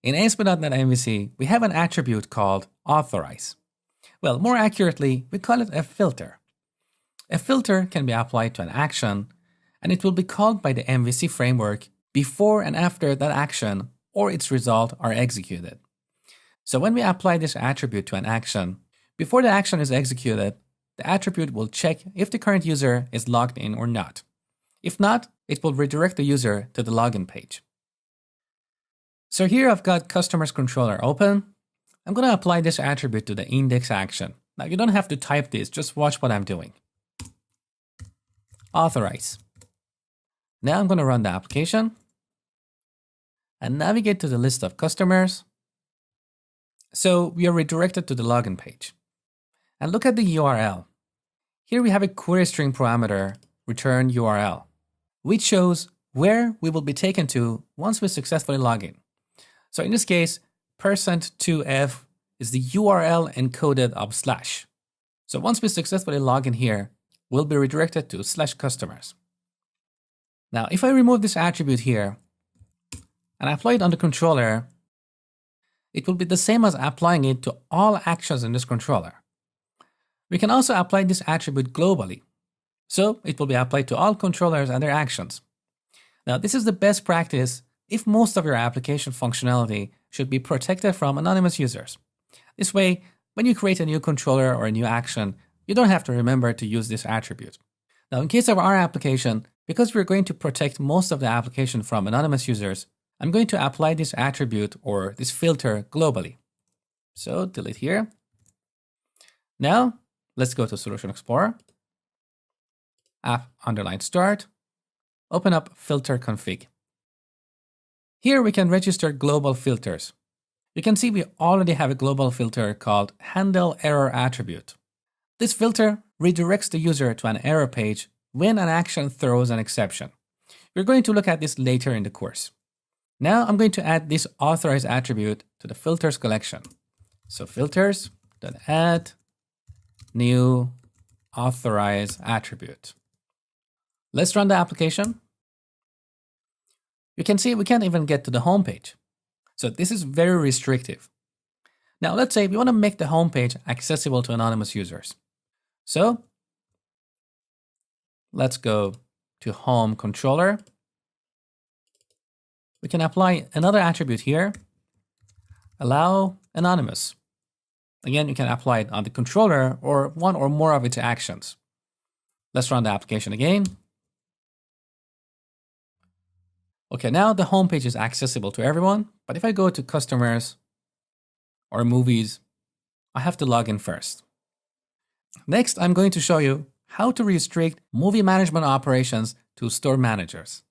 In ASP.NET MVC, we have an attribute called authorize. Well, more accurately, we call it a filter. A filter can be applied to an action, and it will be called by the MVC framework before and after that action or its result are executed. So when we apply this attribute to an action, before the action is executed, the attribute will check if the current user is logged in or not. If not, it will redirect the user to the login page. So here I've got customers controller open. I'm going to apply this attribute to the index action. Now you don't have to type this, just watch what I'm doing. Authorize. Now I'm going to run the application and navigate to the list of customers. So we are redirected to the login page. And look at the URL. Here we have a query string parameter, return URL, which shows where we will be taken to once we successfully log in. So in this case, %2f is the URL encoded of /. So once we successfully log in here, we'll be redirected to /customers. Now, if I remove this attribute here and apply it on the controller, it will be the same as applying it to all actions in this controller. We can also apply this attribute globally. So it will be applied to all controllers and their actions. Now, this is the best practice if most of your application functionality should be protected from anonymous users. This way, when you create a new controller or a new action, you don't have to remember to use this attribute. Now, in case of our application, because we're going to protect most of the application from anonymous users, I'm going to apply this attribute or this filter globally. So delete here. Now, let's go to Solution Explorer, app_start, open up filter config. Here we can register global filters. You can see we already have a global filter called handle error attribute. This filter redirects the user to an error page when an action throws an exception. We're going to look at this later in the course. Now I'm going to add this authorize attribute to the filters collection. So filters.add new authorize attribute. Let's run the application. You can see we can't even get to the home page. So this is very restrictive. Now let's say we want to make the home page accessible to anonymous users. So let's go to home controller. We can apply another attribute here, allow anonymous. Again, you can apply it on the controller or one or more of its actions. Let's run the application again. Okay, now the home page is accessible to everyone, but if I go to customers or movies, I have to log in first. Next, I'm going to show you how to restrict movie management operations to store managers.